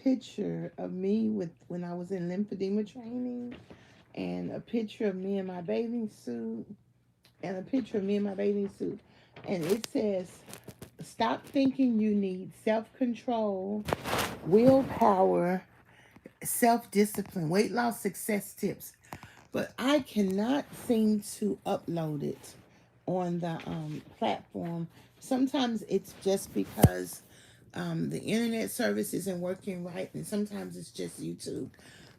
picture of me with when I was in lymphedema training, and a picture of me in my bathing suit, and a picture of me in my bathing suit, and it says, "Stop thinking you need self-control, willpower, self-discipline, weight loss success tips." But I cannot seem to upload it on the platform. Sometimes it's just because the internet service isn't working right, and sometimes it's just YouTube.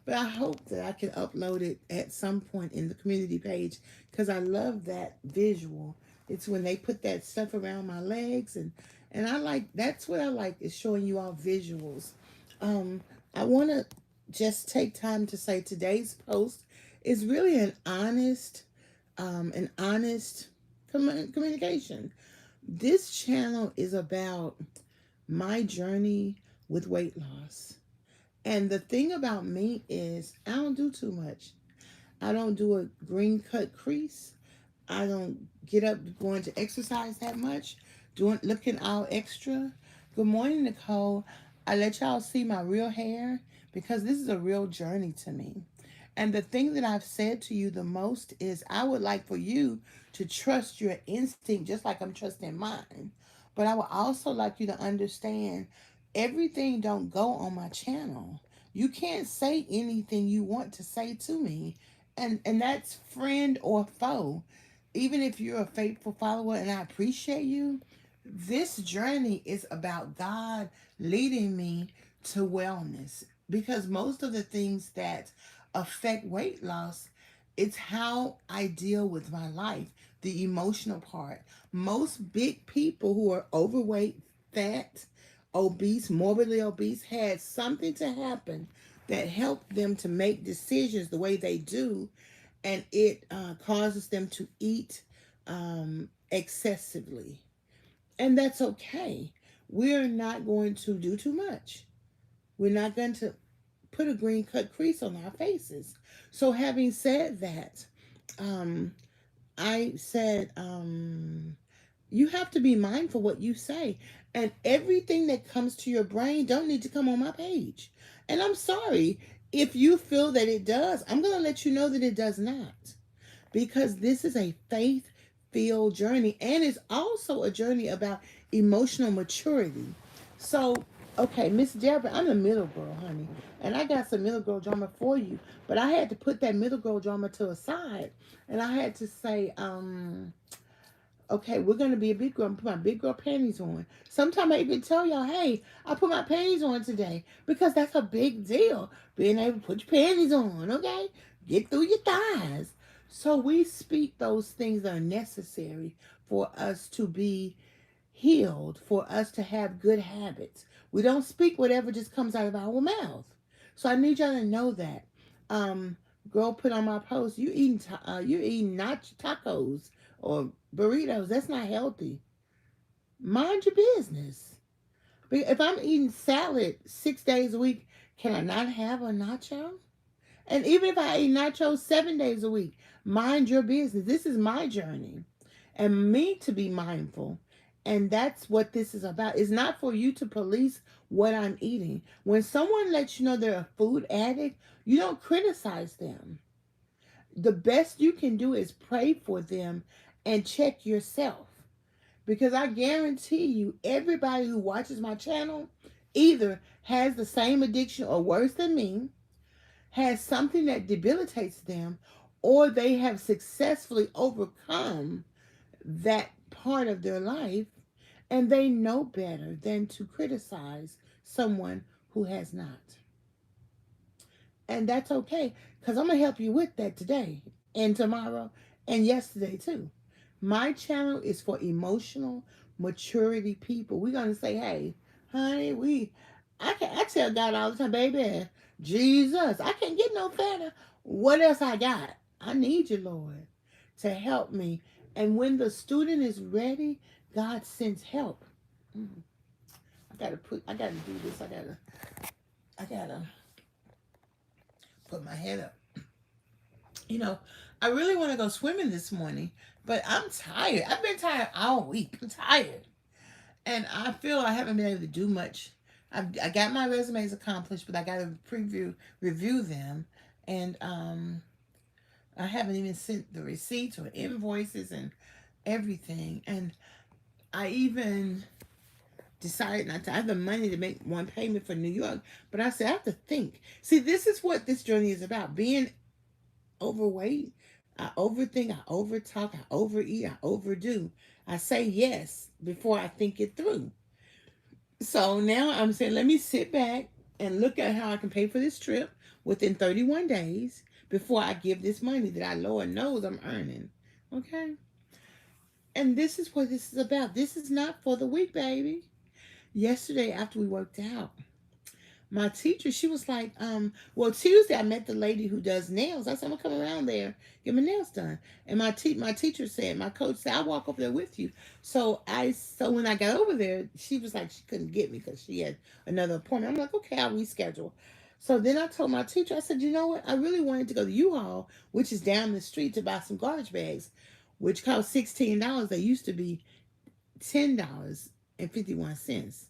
But I hope that I can upload it at some point in the community page, because I love that visual. It's when they put that stuff around my legs, and I like, that's what I like, is showing you all visuals. Um, I want to just take time to say today's post is really an honest communication. This channel is about my journey with weight loss. And the thing about me is I don't do too much. I don't do a green cut crease. I don't get up going to exercise that much, doing looking all extra. Good morning, Nicole. I let y'all see my real hair because this is a real journey to me. And the thing that I've said to you the most is I would like for you to trust your instinct just like I'm trusting mine. But I would also like you to understand everything don't go on my channel. You can't say anything you want to say to me. And that's friend or foe. Even if you're a faithful follower and I appreciate you, this journey is about God leading me to wellness, because most of the things that affect weight loss, it's how I deal with my life, the emotional part. Most big people who are overweight, fat, obese, morbidly obese, had something to happen that helped them to make decisions the way they do, and it causes them to eat excessively. And that's okay. We're not going to do too much. We're not going to put a green cut crease on our faces. So, having said that, um, I said, you have to be mindful what you say. And everything that comes to your brain don't need to come on my page. And I'm sorry if you feel that it does. I'm going to let you know that it does not, because this is a faith filled journey, and it's also a journey about emotional maturity. So, okay, Miss Deborah, I'm a middle girl, honey, and I got some middle girl drama for you, but I had to put that middle girl drama to a side, and I had to say, okay, we're gonna be a big girl. I'm put my big girl panties on. Sometimes I even tell y'all, hey, I put my panties on today, because that's a big deal. Being able to put your panties on, okay? Get through your thighs. So we speak those things that are necessary for us to be healed, for us to have good habits. We don't speak whatever just comes out of our mouth. So I need y'all to know that. Um, Girl put on my post, you eating not tacos or burritos. That's not healthy. Mind your business. If I'm eating salad 6 days a week, can I not have a nacho? And even if I eat nachos 7 days a week, mind your business. This is my journey, and me to be mindful. And that's what this is about. It's not for you to police what I'm eating. When someone lets you know they're a food addict, you don't criticize them. The best you can do is pray for them and check yourself. Because I guarantee you, everybody who watches my channel either has the same addiction or worse than me, has something that debilitates them, or they have successfully overcome that part of their life, and they know better than to criticize someone who has not. And that's okay, because I'm going to help you with that today and tomorrow and yesterday too. My channel is for emotional maturity people. We're going to say, hey, honey, I tell God all the time, baby, Jesus, I can't get no fatter. What else I got? I need you, Lord, to help me. And when the student is ready, God sends help. Mm. I gotta do this. I gotta put my head up. You know, I really want to go swimming this morning, but I'm tired. I've been tired all week. I'm tired. And I feel I haven't been able to do much. I got my resumes accomplished, but I got to review them, and I haven't even sent the receipts or invoices and everything. And I even decided not to. I have the money to make one payment for New York, but I said I have to think. See, this is what this journey is about: being overweight. I overthink, I overtalk, I overeat, I overdo. I say yes before I think it through. So now I'm saying, let me sit back and look at how I can pay for this trip within 31 days before I give this money that I, Lord knows, I'm earning. Okay? And this is what this is about. This is not for the weak, baby. Yesterday, after we worked out, my teacher, she was like, well, Tuesday I met the lady who does nails. I said, I'm gonna come around there, get my nails done. And my teacher said, my coach said, I'll walk over there with you. So when I got over there, she was like, she couldn't get me because she had another appointment. I'm like, okay, I'll reschedule. So then I told my teacher, I said, you know what? I really wanted to go to U-Haul, which is down the street, to buy some garbage bags, which cost $16. They used to be $10.51.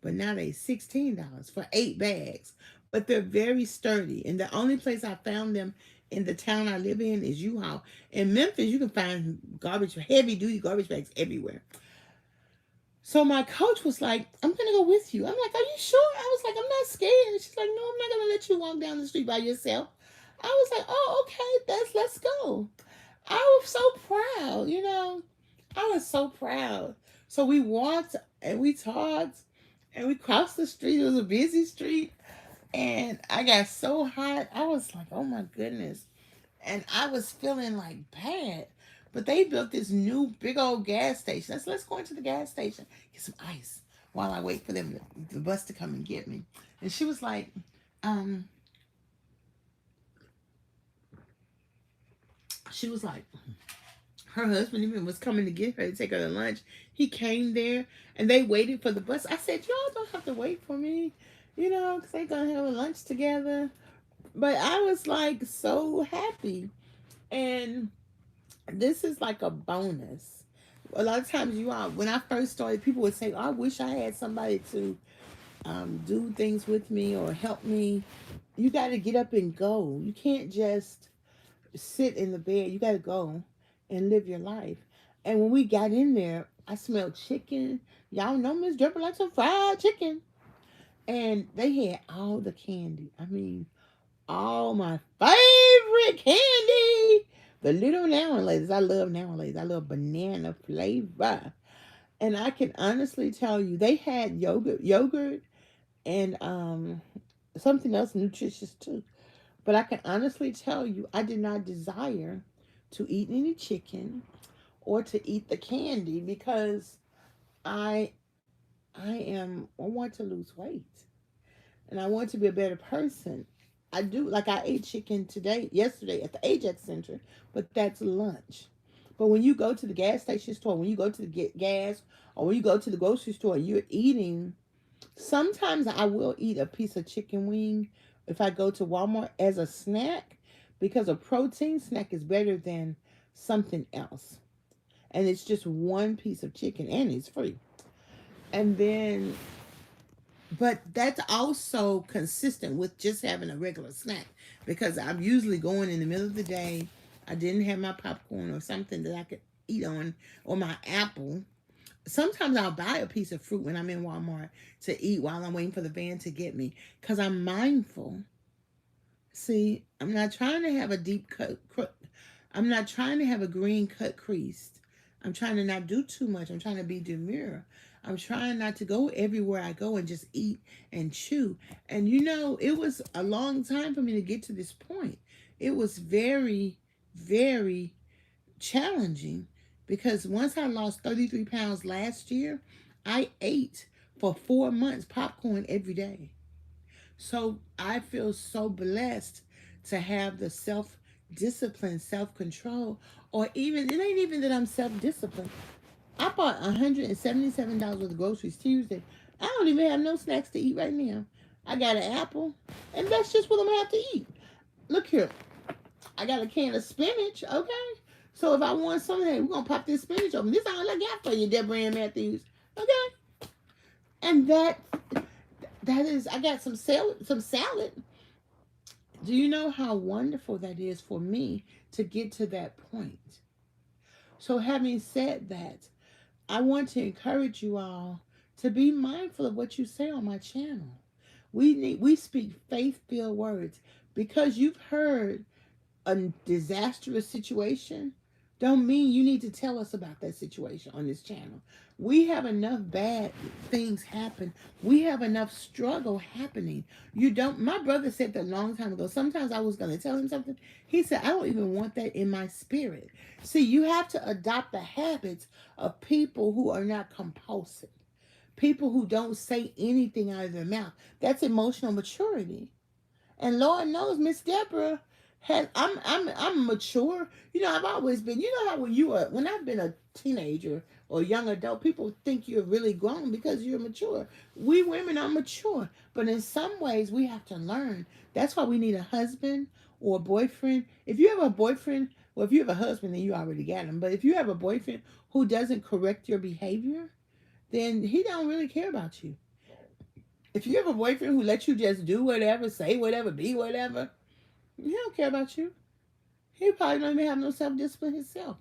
But now they $16 for 8 bags. But they're very sturdy. And the only place I found them in the town I live in is U-Haul. In Memphis, you can find heavy-duty garbage bags everywhere. So my coach was like, I'm going to go with you. I'm like, are you sure? I was like, I'm not scared. She's like, no, I'm not going to let you walk down the street by yourself. I was like, oh, okay, let's go. I was so proud, I was so proud. So we walked and we talked. And we crossed the street. It was a busy street. And I got so hot. I was like, oh my goodness. And I was feeling like bad. But they built this new big old gas station. I said, let's go into the gas station, get some ice while I wait for the bus to come and get me. And she was like, her husband even was coming to get her to take her to lunch. He came there and they waited for the bus. I said, y'all don't have to wait for me, because they're going to have a lunch together. But I was like so happy. And this is like a bonus. A lot of times when I first started, people would say, oh, I wish I had somebody to do things with me or help me. You got to get up and go. You can't just sit in the bed. You got to go and live your life. And when we got in there, I smelled chicken. Y'all know Miss Debra likes some fried chicken. And they had all the candy. I mean, all my favorite candy. The little now and laters. I love now and laters. I love banana flavor. And I can honestly tell you, they had yogurt and something else nutritious too. But I can honestly tell you, I did not desire to eat any chicken or to eat the candy because I want to lose weight and I want to be a better person. I do, like I ate chicken yesterday at the Ajax Center, but that's lunch. But when you go to the gas station store, when you go to get gas, or when you go to the grocery store, you're eating. Sometimes I will eat a piece of chicken wing if I go to Walmart as a snack, because a protein snack is better than something else. And it's just one piece of chicken and it's free. And then, but that's also consistent with just having a regular snack, because I'm usually going in the middle of the day. I didn't have my popcorn or something that I could eat on, or my apple. Sometimes I'll buy a piece of fruit when I'm in Walmart to eat while I'm waiting for the van to get me, because I'm mindful. See, I'm not trying to have a deep cut. I'm not trying to have a green cut creased. I'm trying to not do too much. I'm trying to be demure. I'm trying not to go everywhere I go and just eat and chew. And it was a long time for me to get to this point. It was very, very challenging, because once I lost 33 pounds last year, I ate for 4 months popcorn every day. So I feel so blessed to have the self-discipline, self-control, or even, it ain't even that I'm self-disciplined. I bought $177 worth of groceries Tuesday. I don't even have no snacks to eat right now. I got an apple, and that's just what I'm going to have to eat. Look here. I got a can of spinach, okay? So if I want some of that, we're going to pop this spinach open. This is all I got for you, DebraAnnMatthews, okay? And That is, I got some salad, some salad. Do you know how wonderful that is for me to get to that point? So, having said that, I want to encourage you all to be mindful of what you say on my channel. We speak faith-filled words because you've heard a disastrous situation don't mean you need to tell us about that situation on this channel. We have enough bad things happen. We have enough struggle happening. You don't, my brother said that a long time ago. Sometimes I was going to tell him something. He said, I don't even want that in my spirit. See, you have to adopt the habits of people who are not compulsive. People who don't say anything out of their mouth. That's emotional maturity. And Lord knows, Miss Deborah has. I'm mature. You know, I've always been. You know how when I've been a teenager or young adult, people think you're really grown because you're mature. We women are mature, but in some ways we have to learn. That's why we need a husband or a boyfriend. If you have a boyfriend, well, if you have a husband, then you already got him. But if you have a boyfriend who doesn't correct your behavior, then he don't really care about you. If you have a boyfriend who lets you just do whatever, say whatever, be whatever, he don't care about you. He probably don't even have no self-discipline himself.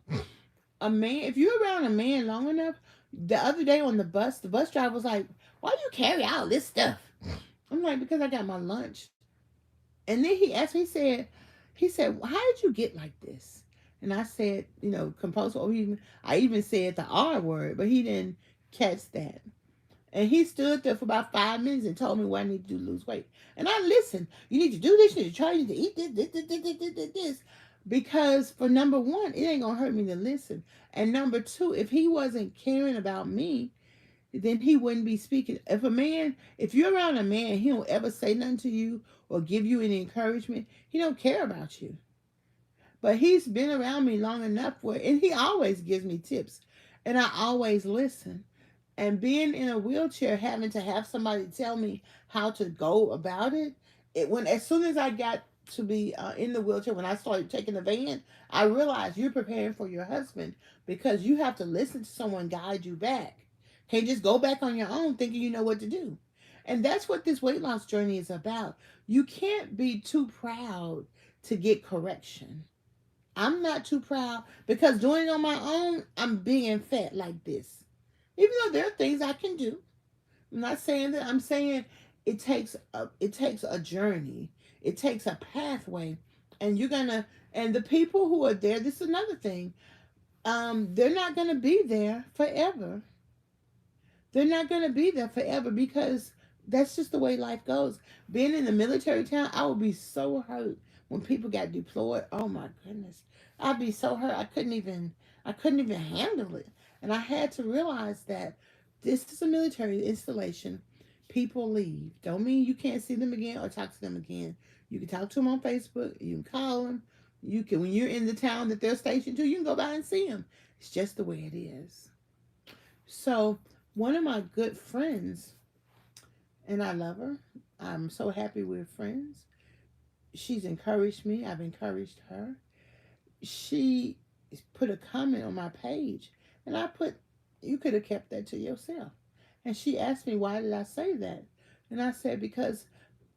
A man, if you're around a man long enough, the other day on the bus driver was like, why do you carry all this stuff? I'm like, because I got my lunch. And then he asked me, he said, how did you get like this? And I said, compulsive. I even said the R word, but he didn't catch that. And he stood there for about 5 minutes and told me what I need to do to lose weight. And I listened. You need to do this. You need to try. You need to eat this. Because for number one, it ain't going to hurt me to listen. And number two, if he wasn't caring about me, then he wouldn't be speaking. If you're around a man, he don't ever say nothing to you or give you any encouragement. He don't care about you. But he's been around me long enough and he always gives me tips. And I always listen. And being in a wheelchair, having to have somebody tell me how to go about it, as soon as I got to be in the wheelchair, when I started taking the van, I realized you're preparing for your husband because you have to listen to someone guide you back. Can't just go back on your own thinking you know what to do. And that's what this weight loss journey is about. You can't be too proud to get correction. I'm not too proud because doing it on my own, I'm being fat like this. Even though there are things I can do. I'm not saying that. I'm saying it takes a journey. It takes a pathway. And the people who are there, this is another thing. They're not gonna be there forever. They're not gonna be there forever because that's just the way life goes. Being in the military town, I would be so hurt when people got deployed. Oh my goodness. I'd be so hurt I couldn't even handle it. And I had to realize that this is a military installation. People leave. Don't mean you can't see them again or talk to them again. You can talk to them on Facebook. You can call them. You can, when you're in the town that they're stationed to, you can go by and see them. It's just the way it is. So one of my good friends, and I love her. I'm so happy we're friends. She's encouraged me. I've encouraged her. She put a comment on my page, and I put, you could have kept that to yourself. And she asked me, why did I say that? And I said, because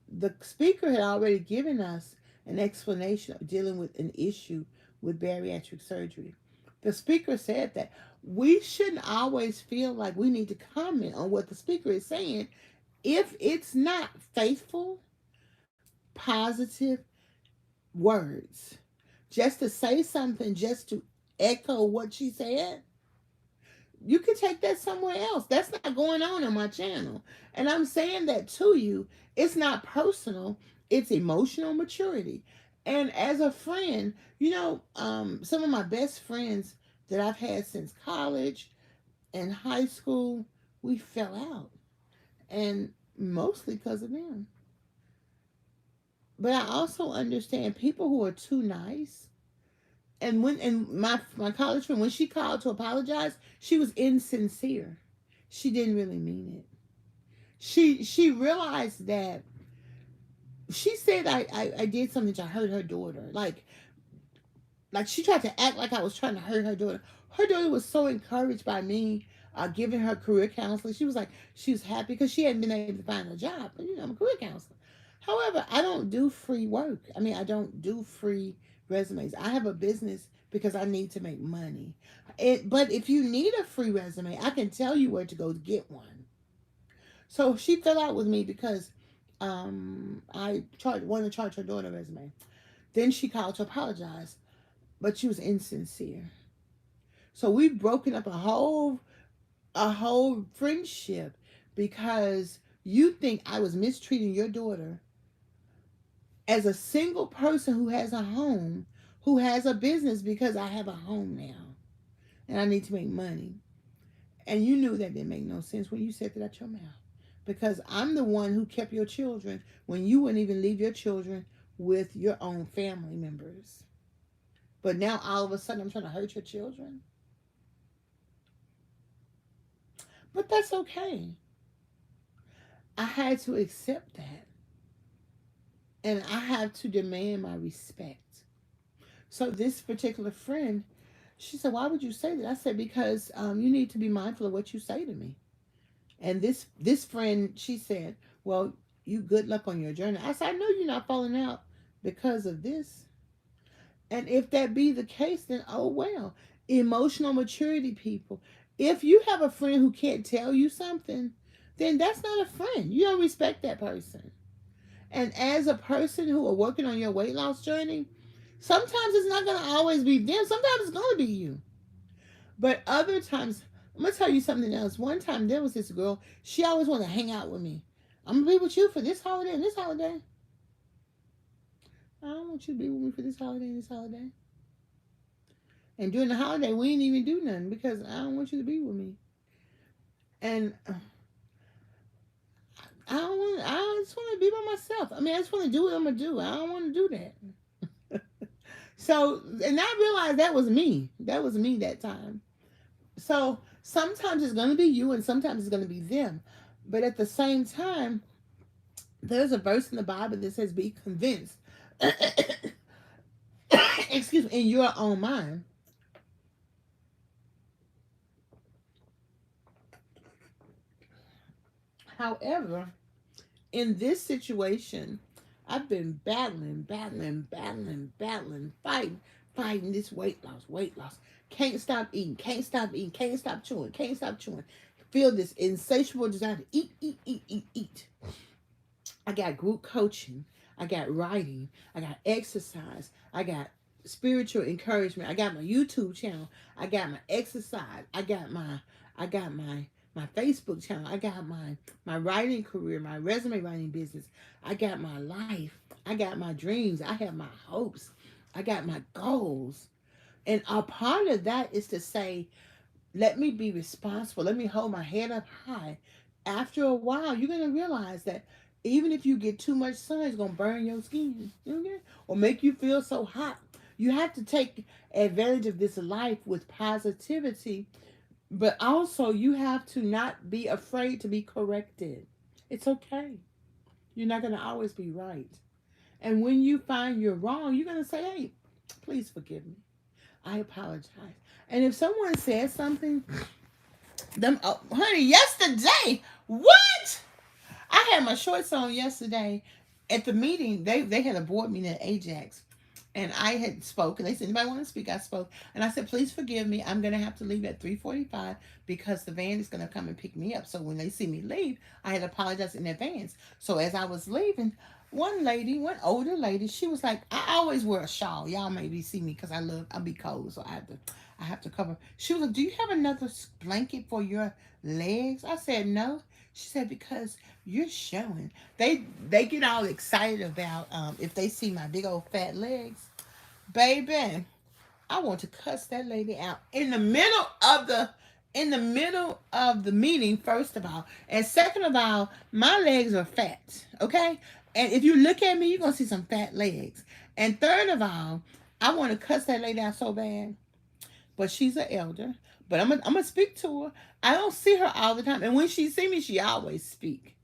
the speaker had already given us an explanation of dealing with an issue with bariatric surgery. The speaker said that we shouldn't always feel like we need to comment on what the speaker is saying if it's not faithful, positive words. Just to say something, just to echo what she said, you can take that somewhere else. That's not going on my channel. And I'm saying that to you. It's not personal. It's emotional maturity. And as a friend, some of my best friends that I've had since college and high school, we fell out. And mostly because of them. But I also understand people who are too nice. And my college friend, when she called to apologize, she was insincere. She didn't really mean it. She realized that she said I did something to hurt her daughter. Like she tried to act like I was trying to hurt her daughter. Her daughter was so encouraged by me giving her career counseling. She was like, she was happy because she hadn't been able to find a job. But, I'm a career counselor. However, I don't do free work. I mean, I don't do free resumes. I have a business because I need to make money. But if you need a free resume, I can tell you where to go to get one. So she fell out with me because wanted to charge her daughter a resume. Then she called to apologize, but she was insincere. So we've broken up a whole friendship because you think I was mistreating your daughter as a single person who has a home, who has a business because I have a home now and I need to make money. And you knew that didn't make no sense when you said that out your mouth. Because I'm the one who kept your children when you wouldn't even leave your children with your own family members. But now all of a sudden I'm trying to hurt your children. But that's okay. I had to accept that. And I have to demand my respect. So this particular friend, she said, why would you say that? I said, because you need to be mindful of what you say to me. And this friend, she said, well, you good luck on your journey. I said, I know you're not falling out because of this. And if that be the case, then oh well. Emotional maturity, people. If you have a friend who can't tell you something, then that's not a friend. You don't respect that person. And as a person who are working on your weight loss journey, sometimes it's not going to always be them. Sometimes it's going to be you. But other times, I'm going to tell you something else. One time there was this girl, she always wanted to hang out with me. I'm going to be with you for this holiday and this holiday. I don't want you to be with me for this holiday and this holiday. And during the holiday, we ain't even do nothing because I don't want you to be with me. And I just want to be by myself. I mean, I just want to do what I'm going to do. I don't want to do that. So, and I realized that was me. That was me that time. So sometimes it's going to be you and sometimes it's going to be them. But at the same time, there's a verse in the Bible that says, be convinced, excuse me, in your own mind. However, in this situation, I've been battling, fighting this weight loss. Can't stop eating, can't stop chewing. Feel this insatiable desire to eat. I got group coaching, I got writing, I got exercise, I got spiritual encouragement, I got my YouTube channel, I got my exercise, I got my Facebook channel, I got my writing career, my resume writing business, I got my life, I got my dreams, I have my hopes, I got my goals. And a part of that is to say, let me be responsible. Let me hold my head up high. After a while, you're going to realize that even if you get too much sun, it's going to burn your skin. Okay? Or make you feel so hot. You have to take advantage of this life with positivity. But also, you have to not be afraid to be corrected. It's okay. You're not going to always be right. And when you find you're wrong, you're going to say, hey, please forgive me. I apologize. And if someone says something, honey, yesterday, what? I had my shorts on yesterday at the meeting. They had a board meeting at Ajax. And I had spoken. They said, anybody want to speak? I spoke. And I said, please forgive me. I'm going to have to leave at 3:45 because the van is going to come and pick me up. So when they see me leave, I had to apologize in advance. So as I was leaving, one older lady, she was like, I always wear a shawl. Y'all maybe see me because I'll be cold. So I have to cover. She was like, do you have another blanket for your legs? I said, no. She said, because you're showing. They get all excited about if they see my big old fat legs. Baby, I want to cuss that lady out in the middle of the meeting, first of all. And second of all, my legs are fat. Okay? And if you look at me, you're gonna see some fat legs. And third of all, I want to cuss that lady out so bad. But she's an elder. But I'm gonna speak to her. I don't see her all the time. And when she see me, she always speak.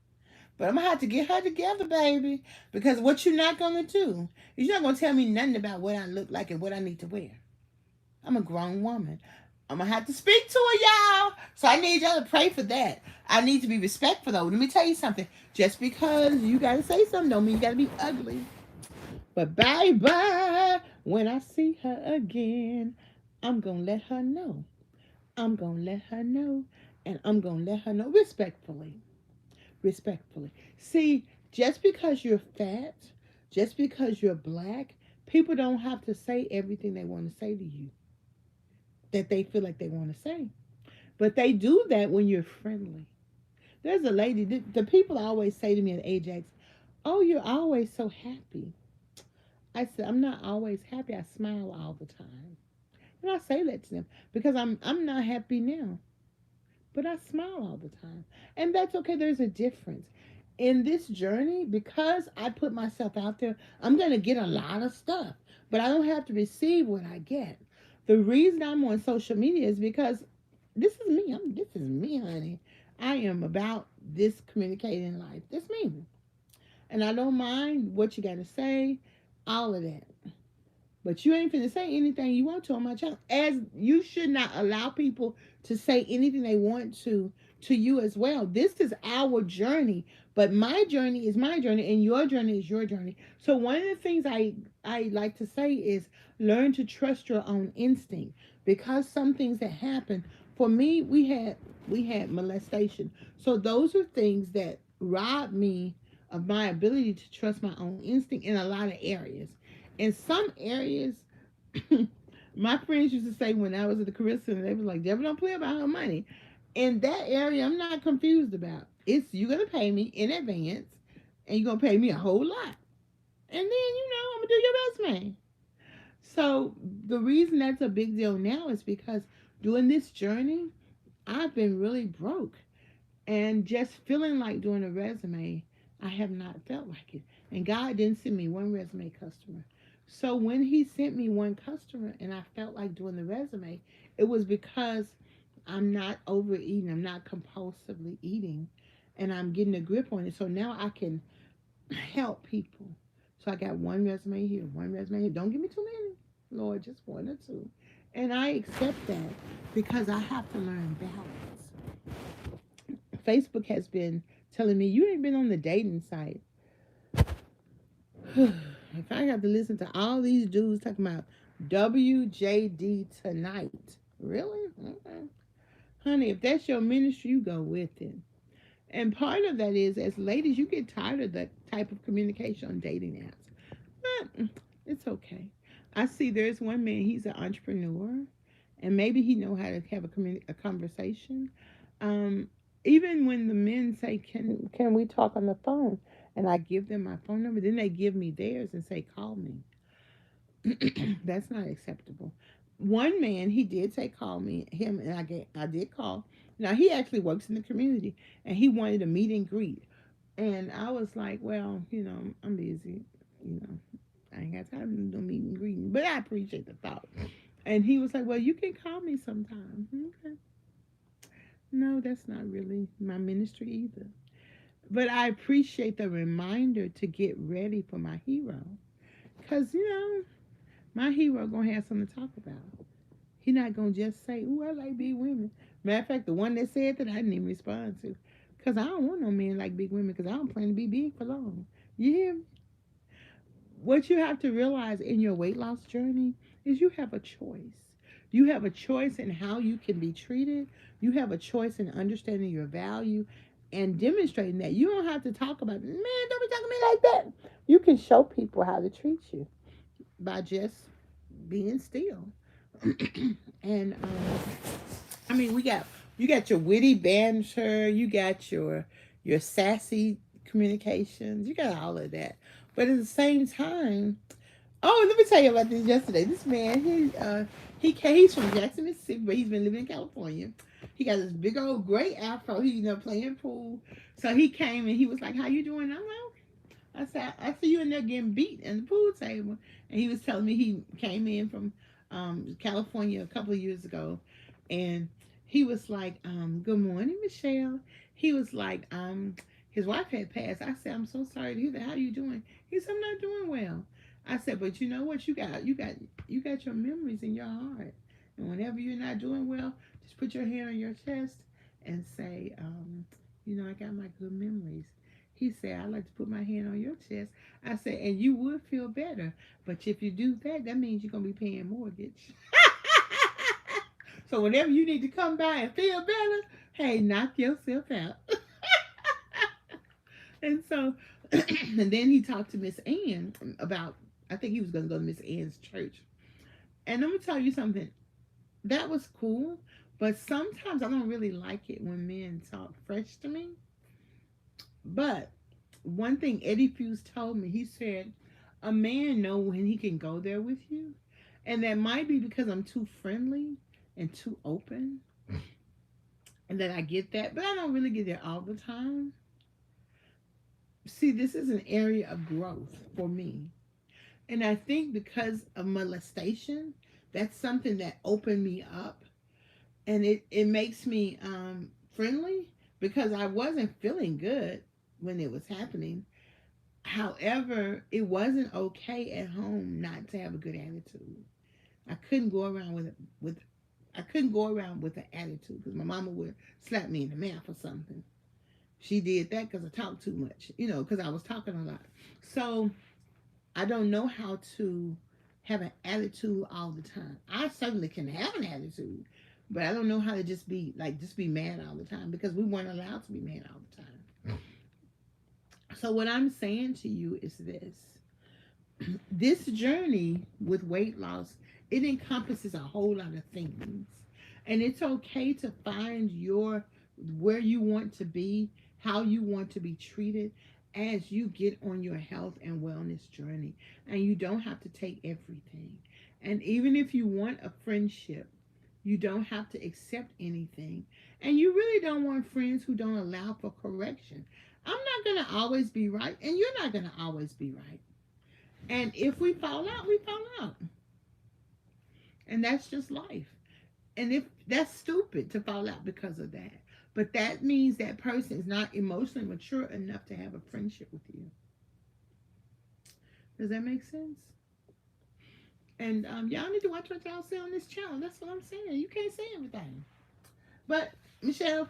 But I'm going to have to get her together, baby. Because what you're not going to do is you're not going to tell me nothing about what I look like and what I need to wear. I'm a grown woman. I'm going to have to speak to her, y'all. So I need y'all to pray for that. I need to be respectful, though. Let me tell you something. Just because you got to say something don't mean you got to be ugly. But bye-bye. When I see her again, I'm going to let her know. I'm going to let her know. And I'm going to let her know respectfully. Respectfully. See, just because you're fat, just because you're black, people don't have to say everything they want to say to you that they feel like they want to say. But they do that when you're friendly. There's a lady, the people always say to me at Ajax, oh, you're always so happy. I said, I'm not always happy. I smile all the time. And I say that to them because I'm not happy now. But I smile all the time. And that's okay. There's a difference. In this journey, because I put myself out there, I'm going to get a lot of stuff. But I don't have to receive what I get. The reason I'm on social media is because this is me. This is me, honey. I am about this communicating life. That's me. And I don't mind what you got to say, all of that. But you ain't finna say anything you want to on my channel. As you should not allow people to say anything they want to you as well. This is our journey. But my journey is my journey and your journey is your journey. So one of the things I like to say is learn to trust your own instinct. Because some things that happen, for me, we had molestation. So those are things that rob me of my ability to trust my own instinct in a lot of areas. In some areas, my friends used to say when I was at the career center, they was like, Deborah, don't play about her money. In that area, I'm not confused about. It's you're going to pay me in advance, and you're going to pay me a whole lot. And then, I'm going to do your best, man. So the reason that's a big deal now is because doing this journey, I've been really broke. And just feeling like doing a resume, I have not felt like it. And God didn't send me one resume customer. So when he sent me one customer and I felt like doing the resume, it was because I'm not overeating. I'm not compulsively eating. And I'm getting a grip on it. So now I can help people. So I got one resume here, one resume here. Don't give me too many. Lord, just one or two. And I accept that because I have to learn balance. Facebook has been telling me you ain't been on the dating site. If I have to listen to all these dudes talking about WJD tonight, really? Okay. Honey, if that's your ministry, you go with it. And part of that is, as ladies, you get tired of that type of communication on dating apps. But it's okay. I see there's one man, he's an entrepreneur, and maybe he know how to have a conversation. Um, Even when the men say, can we talk on the phone? And I give them my phone number, then they give me theirs and say, call me. That's not acceptable. One man, he did say call me, him, and I did call. Now he actually works in the community, and he wanted a meet and greet, and I was like, well, I'm busy, I ain't got time to do meet and greet, but I appreciate the thought. And he was like, well, you can call me sometime. Okay. No, that's not really my ministry either. But I appreciate the reminder to get ready for my hero. Because, my hero going to have something to talk about. He not going to just say, ooh, I like big women. Matter of fact, the one that said that, I didn't even respond to. Because I don't want no men like big women because I don't plan to be big for long. You hear me? What you have to realize in your weight loss journey is you have a choice. You have a choice in how you can be treated. You have a choice in understanding your value and demonstrating that. You don't have to talk about, man, don't be talking to me like that. You can show people how to treat you by just being still. And I mean, you got your witty banter, you got your sassy communications, you got all of that. But at the same time, oh, let me tell you about this yesterday. This man, he's from Jackson, Mississippi, but he's been living in California. He got this big old gray afro. He playing pool. So he came and he was like, "How you doing?" I'm like, I said, "I see you in there getting beat in the pool table." And he was telling me he came in from California a couple of years ago, and he was like, "Good morning, Michelle." He was like, his wife had passed. I said, "I'm so sorry to hear that. How are you doing?" He said, "I'm not doing well." I said, "But you know what? You got your memories in your heart." And whenever you're not doing well, just put your hand on your chest and say, I got my good memories. He said, I like to put my hand on your chest. I said, and you would feel better. But if you do that, that means you're going to be paying mortgage. So whenever you need to come by and feel better, hey, knock yourself out. And so, and then he talked to Miss Ann about, I think he was going to go to Miss Ann's church. And I'm going to tell you something. That was cool, but sometimes I don't really like it when men talk fresh to me. But one thing Eddie Fuse told me, he said, a man know when he can go there with you. And that might be because I'm too friendly and too open. And that I get that, but I don't really get there all the time. See, this is an area of growth for me. And I think because of molestation, that's something that opened me up. And it makes me friendly because I wasn't feeling good when it was happening. However, it wasn't okay at home not to have a good attitude. I couldn't go around with I couldn't go around with an attitude because my mama would slap me in the mouth or something. She did that because I talked too much, because I was talking a lot. So I don't know how to have an attitude all the time. I certainly can have an attitude, but I don't know how to just be mad all the time because we weren't allowed to be mad all the time. So what I'm saying to you is this. This journey with weight loss, it encompasses a whole lot of things. And it's okay to find where you want to be, how you want to be treated as you get on your health and wellness journey. And you don't have to take everything. And even if you want a friendship, you don't have to accept anything. And you really don't want friends who don't allow for correction. I'm not going to always be right, and you're not going to always be right. And if we fall out, we fall out. And that's just life. And if that's stupid to fall out because of that. But that means that person is not emotionally mature enough to have a friendship with you. Does that make sense? And y'all need to watch what y'all say on this channel. That's what I'm saying. You can't say everything. But Michelle,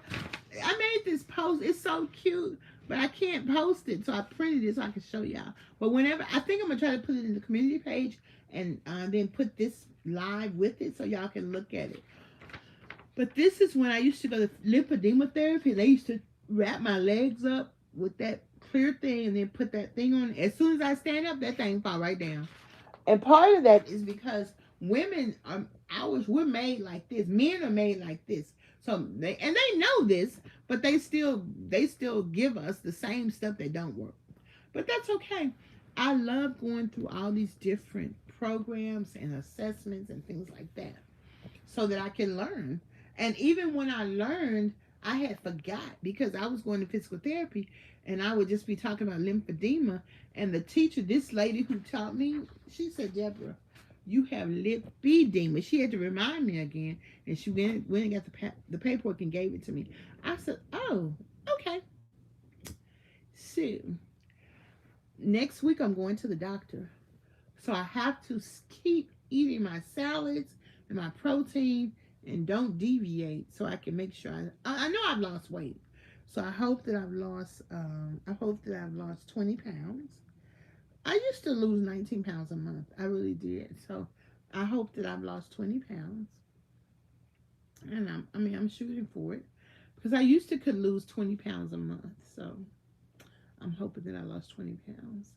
I made this post. It's so cute, but I can't post it, so I printed it so I can show y'all. But whenever, I think I'm gonna try to put it in the community page and then put this live with it so y'all can look at it. But this is when I used to go to lymphedema therapy. They used to wrap my legs up with that clear thing and then put that thing on. As soon as I stand up, that thing fall right down. And part of that is because women are we're made like this. Men are made like this. So they know this, but they still give us the same stuff that don't work. But that's okay. I love going through all these different programs and assessments and things like that so that I can learn. And even when I learned, I had forgot because I was going to physical therapy and I would just be talking about lymphedema. And the teacher, this lady who taught me, she said, Deborah, you have lymphedema. She had to remind me again. And she went and got the paperwork and gave it to me. I said, oh, okay. So, next week I'm going to the doctor. So I have to keep eating my salads and my protein and don't deviate so I can make sure I know I've lost weight. So I hope that I've lost 20 pounds. I used to lose 19 pounds a month. I really did. So I hope that I've lost 20 pounds. And I'm shooting for it because I used to could lose 20 pounds a month. So I'm hoping that I lost 20 pounds.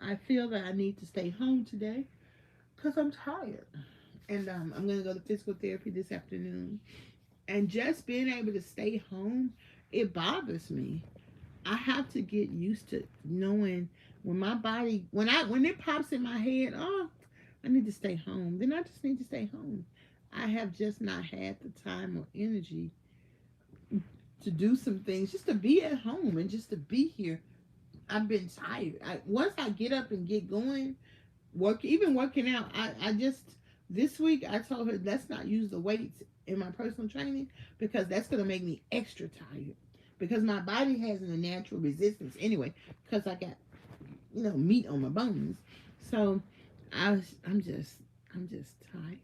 I feel that I need to stay home today because I'm tired. And I'm going to go to physical therapy this afternoon. And just being able to stay home, it bothers me. I have to get used to knowing when my body, when it pops in my head, oh, I need to stay home. Then I just need to stay home. I have just not had the time or energy to do some things, just to be at home and just to be here. I've been tired. Once I get up and get going, even working out, I just, this week I told her, let's not use the weights in my personal training because that's going to make me extra tired. Because my body has a natural resistance anyway, because I got, meat on my bones. So I'm just tired.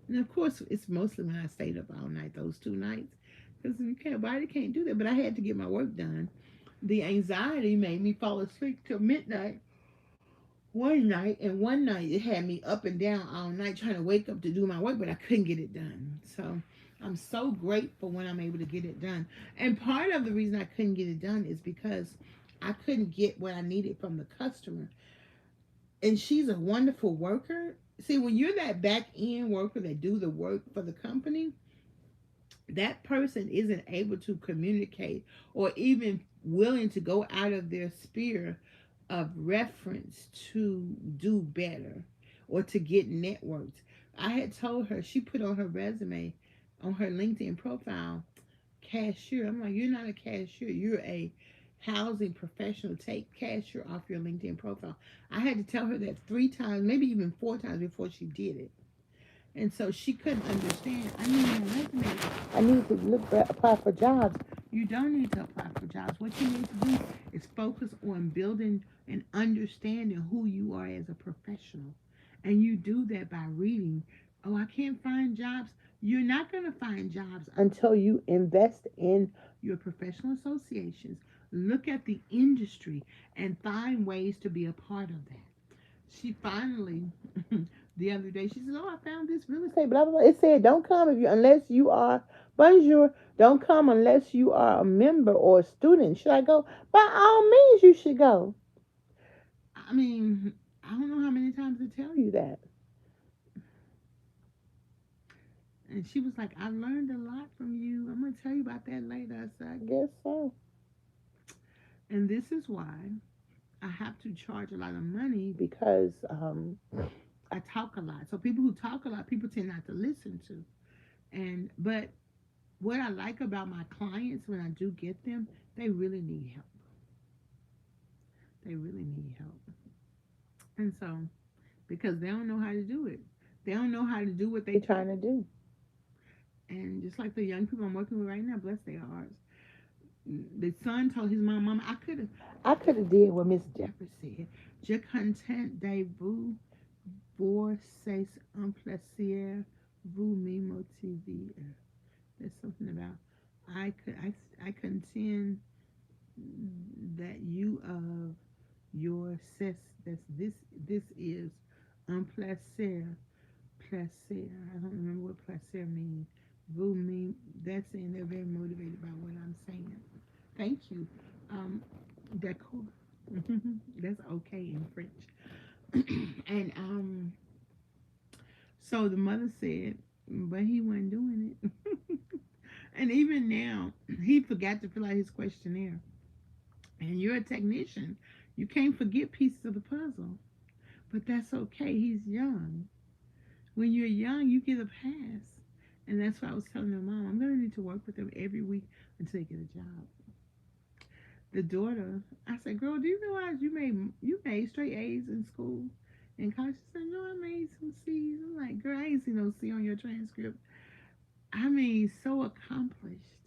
And of course, it's mostly when I stayed up all night, those 2 nights, because you can't, body can't do that. But I had to get my work done. The anxiety made me fall asleep till midnight one night, and one night it had me up and down all night trying to wake up to do my work, but I couldn't get it done. So I'm so grateful when I'm able to get it done. And part of the reason I couldn't get it done is because I couldn't get what I needed from the customer. And she's a wonderful worker. See, when you're that back end worker that do the work for the company, that person isn't able to communicate or even willing to go out of their sphere of reference to do better or to get networked. I had told her, she put on her resume, on her LinkedIn profile, cashier. I'm like, you're not a cashier, you're a housing professional. Take cashier off your LinkedIn profile. I had to tell her that 3 times, maybe even 4 times before she did it. And so she couldn't understand. I need my resume. I need to apply for jobs. You don't need to apply for jobs. What you need to do is focus on building and understanding who you are as a professional. And you do that by reading. Oh, I can't find jobs. You're not going to find jobs until you invest in your professional associations. Look at the industry and find ways to be a part of that. She finally the other day she said, "Oh, I found this real estate, blah blah blah." It said, "Don't come if you unless you are bonjour. Don't come unless you are a member or a student." Should I go? By all means, you should go. I mean, I don't know how many times to tell you that. And she was like, "I learned a lot from you. I'm gonna tell you about that later." I said, "I guess so." And this is why I have to charge a lot of money because I talk a lot. So people who talk a lot, people tend not to listen to. And but what I like about my clients when I do get them, they really need help. They really need help. And so because they don't know how to do it. They don't know how to do what they're trying to do. And just like the young people I'm working with right now, bless their hearts. The son told his mom, "Mama, I could have did what Miss Jeffrey said. Je content de vous pour c'est un plaisir vous me motiver." There's something about I contend that you of your cess this is un placer. I don't remember what placer means. Vous mean that's saying they're very motivated by what I'm saying. Thank you. D'accord. That's okay in French. And so the mother said, but he wasn't doing it. And even now, he forgot to fill out his questionnaire. And you're a technician. You can't forget pieces of the puzzle. But that's okay. He's young. When you're young, you get a pass. And that's why I was telling her mom, I'm going to need to work with them every week until they get a job. The daughter, I said, "Girl, do you realize you made straight A's in school?" And college, she said, "No, I made some C's." I'm like, "Girl, I ain't see no C on your transcript." I mean, so accomplished.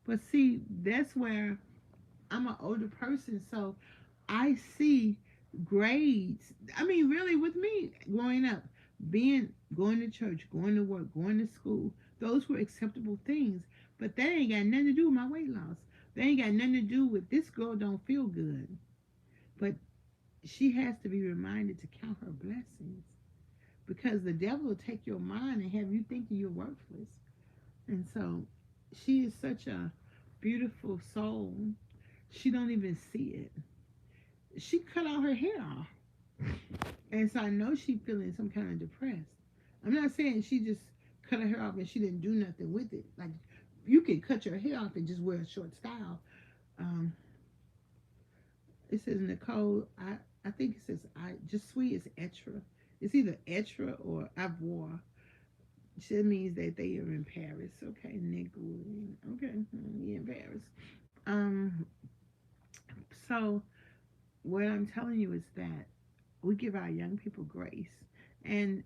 But see, that's where I'm an older person, so I see grades. I mean, really, with me growing up, going to church, going to work, going to school, those were acceptable things. But that ain't got nothing to do with my weight loss. They ain't got nothing to do with this girl don't feel good. But she has to be reminded to count her blessings because the devil will take your mind and have you thinking you're worthless. And so she is such a beautiful soul. She don't even see it. She cut all her hair off. And so I know she feeling some kind of depressed. I'm not saying she just cut her hair off and she didn't do nothing with it. Like you can cut your hair off and just wear a short style. Um, it says Nicole. I think it says I just sweet is extra. It's either extra or avoir. That means that they are in Paris. Okay, Nicole. Okay, in Paris. Um. So what I'm telling you is that we give our young people grace. And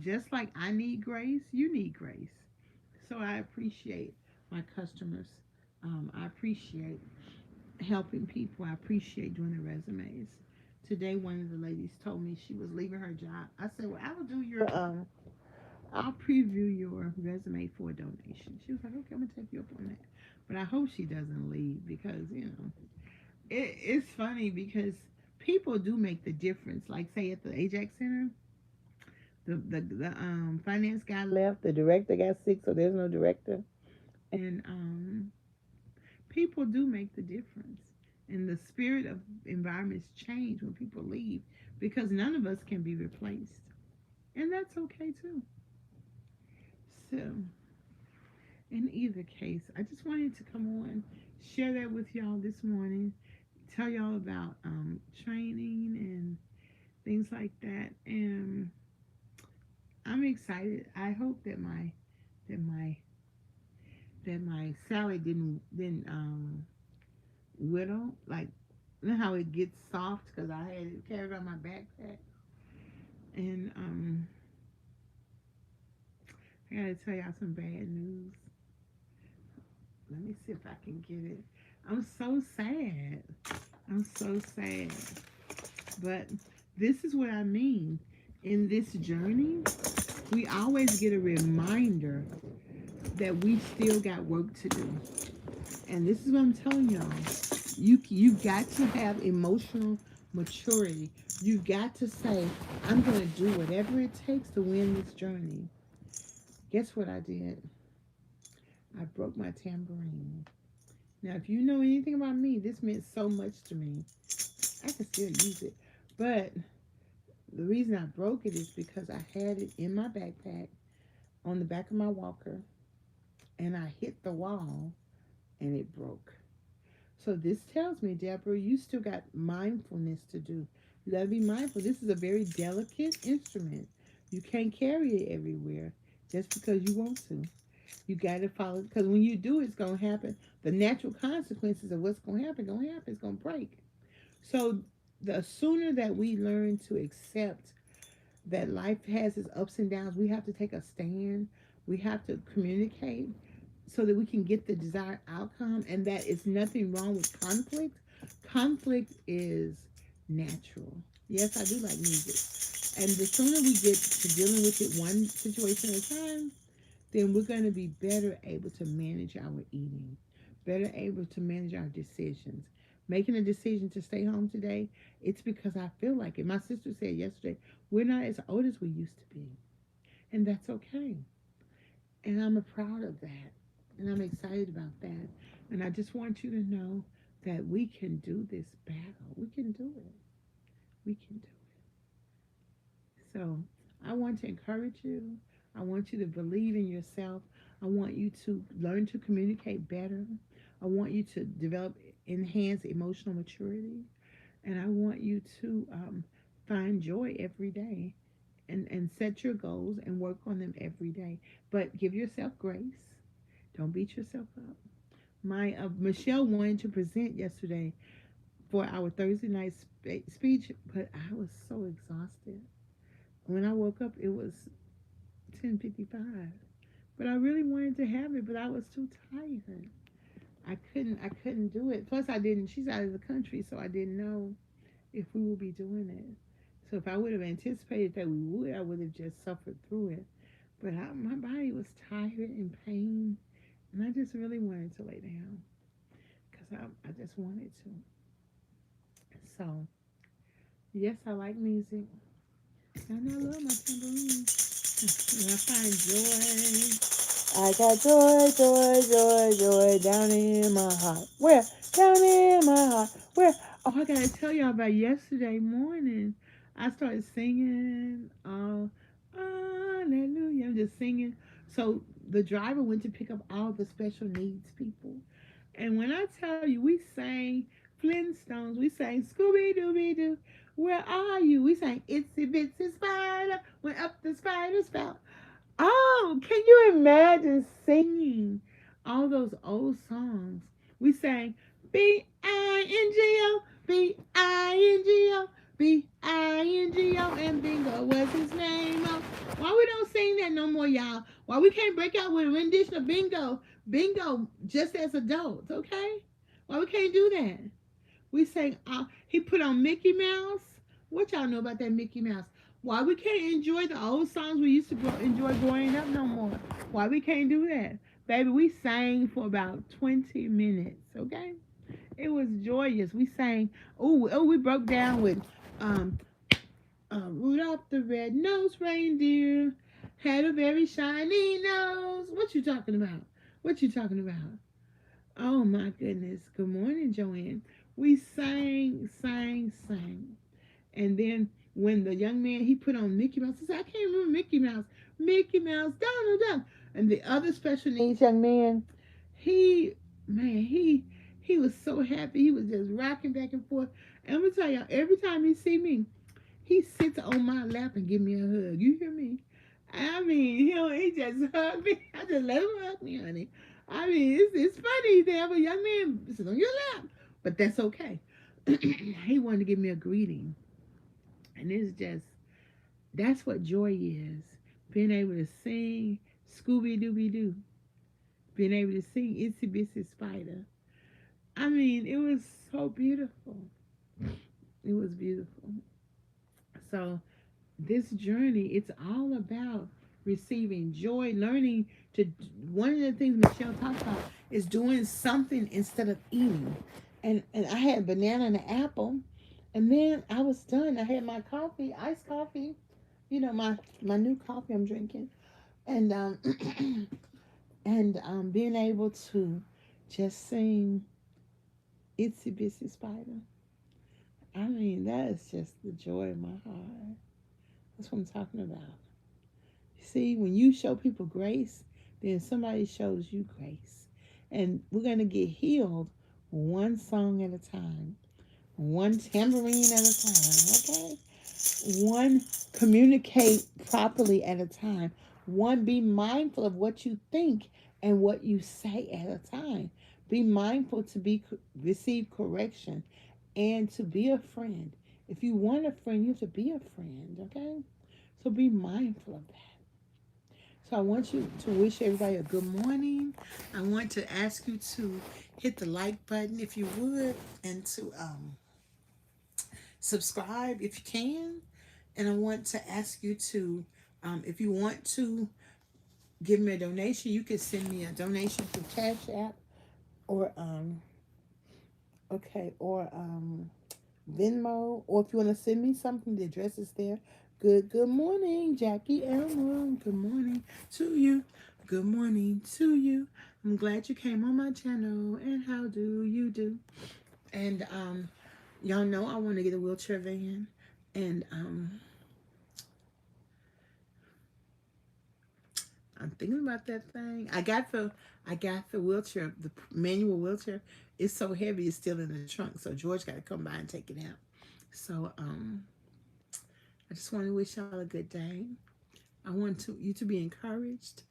just like I need grace, you need grace. So I appreciate my customers. I appreciate helping people. I appreciate doing the resumes. Today, one of the ladies told me she was leaving her job. I said, "Well, I will do your I'll preview your resume for a donation. She was like, okay, I'm gonna take you up on that. But I hope she doesn't leave because it's funny because people do make the difference. Like say at the Ajax Center, the finance guy left, the director got sick, so there's no director, and people do make the difference. And the spirit of environments change when people leave because none of us can be replaced, and that's okay too. So, in either case, I just wanted to come on, share that with y'all this morning, tell y'all about training and things like that, and I'm excited. I hope that that my my salad didn't whittle like you know how it gets soft because I had it carried on my backpack, and I gotta tell y'all some bad news. Let me see if I can get it. I'm so sad. I'm so sad. But this is what I mean. In this journey, we always get a reminder that we still got work to do. And this is what I'm telling y'all. You got to have emotional maturity. You got to say, I'm going to do whatever it takes to win this journey. Guess what I did? I broke my tambourine. Now, if you know anything about me, this meant so much to me. I can still use it. But the reason I broke it is because I had it in my backpack on the back of my walker, and I hit the wall, and it broke. So this tells me, Deborah, you still got mindfulness to do. You got to be mindful. This is a very delicate instrument. You can't carry it everywhere just because you want to. You got to follow, because when you do, it's going to happen. The natural consequences of what's going to happen, it's going to break. So the sooner that we learn to accept that life has its ups and downs, we have to take a stand. We have to communicate so that we can get the desired outcome, and that is nothing wrong with conflict. Conflict is natural. Yes, I do like music. And the sooner we get to dealing with it one situation at a time, then we're going to be better able to manage our eating, better able to manage our decisions. Making a decision to stay home today, it's because I feel like it. My sister said yesterday, we're not as old as we used to be. And that's okay. And I'm proud of that. And I'm excited about that. And I just want you to know that we can do this battle. We can do it. We can do it. So I want to encourage you. I want you to believe in yourself. I want you to learn to communicate better. I want you to develop, enhance emotional maturity. And I want you to find joy every day and set your goals and work on them every day. But give yourself grace. Don't beat yourself up. My Michelle wanted to present yesterday for our Thursday night speech, but I was so exhausted. When I woke up, it was 10:55. But I really wanted to have it, but I was too tired. I couldn't do it. Plus I didn't, she's out of the country, so I didn't know if we would be doing it. So if I would have anticipated that we would, I would have just suffered through it. But my body was tired and pain, and I just really wanted to lay down because I just wanted to. So, yes, I like music, and I love my tambourine. And I find joy. I got joy, joy, joy, joy down in my heart. Where? Down in my heart. Where? Oh, I gotta tell y'all about yesterday morning. I started singing. Oh, hallelujah. I'm just singing. So the driver went to pick up all the special needs people. And when I tell you, we sang Flintstones. We sang Scooby Dooby Doo. Where are you? We sang Itsy Bitsy Spider. Went up the spider spout. Oh, can you imagine singing all those old songs? We sang Bingo, Bingo, Bingo, and Bingo was his name. Oh, why we don't sing that no more, y'all? Why we can't break out with a rendition of Bingo, Bingo, just as adults, okay? Why we can't do that? We sang, he put on Mickey Mouse. What y'all know about that Mickey Mouse? Why we can't enjoy the old songs we used to enjoy growing up no more? Why we can't do that? Baby, we sang for about 20 minutes, okay? It was joyous. We sang, we broke down with um, Rudolph the Red-Nosed Reindeer had a very shiny nose. What you talking about? What you talking about? Oh my goodness. Good morning, Joanne. We sang, sang, sang. And then when the young man he put on Mickey Mouse, he said, I can't remember Mickey Mouse, Donald Duck. And the other special needs young man, he man, he was so happy. He was just rocking back and forth. And I'm gonna tell y'all, every time he see me, he sits on my lap and give me a hug. You hear me? I mean, he just hugged me. I just let him hug me, honey. I mean, it's funny to have a young man sit on your lap, but that's okay. He wanted to give me a greeting. And it's just, that's what joy is. Being able to sing Scooby Dooby Doo. Being able to sing Itsy Bitsy Spider. I mean, it was so beautiful. It was beautiful. So, this journey, it's all about receiving joy, learning to, one of the things Michelle talked about is doing something instead of eating. And I had a banana and an apple, and then I was done. I had my coffee, iced coffee, my new coffee I'm drinking, and being able to just sing Itsy Bitsy Spider. I mean, that is just the joy of my heart. That's what I'm talking about. See, when you show people grace, then somebody shows you grace. And we're going to get healed one song at a time, one tambourine at a time, okay? One, communicate properly at a time. One, be mindful of what you think and what you say at a time. Be mindful to receive correction and to be a friend. If you want a friend, you have to be a friend, okay? So be mindful of that. So I want you to wish everybody a good morning. I want to ask you to hit the like button if you would, and to subscribe if you can. And I want to ask you to, if you want to give me a donation, you can send me a donation through Cash App or Venmo, or if you want to send me something, the address is there. Good morning, Jackie Elmo. Good morning to you. Good morning to you. I'm glad you came on my channel. And how do you do? And y'all know I want to get a wheelchair van. And I'm thinking about that thing. I got the wheelchair, the manual wheelchair. It's so heavy, it's still in the trunk. So George got to come by and take it out. So I just want to wish y'all a good day. I want you to be encouraged,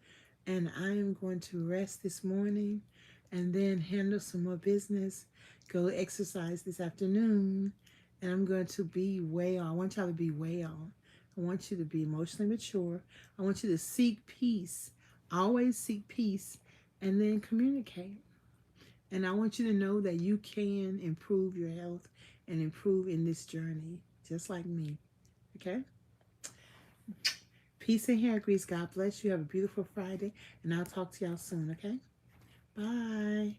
and I am going to rest this morning, and then handle some more business. Go exercise this afternoon, and I'm going to be well. I want y'all to be well. I want you to be emotionally mature. I want you to seek peace. Always seek peace, and then communicate. And I want you to know that you can improve your health and improve in this journey, just like me. Okay? Peace and hair grease. God bless you. Have a beautiful Friday. And I'll talk to y'all soon, okay? Bye.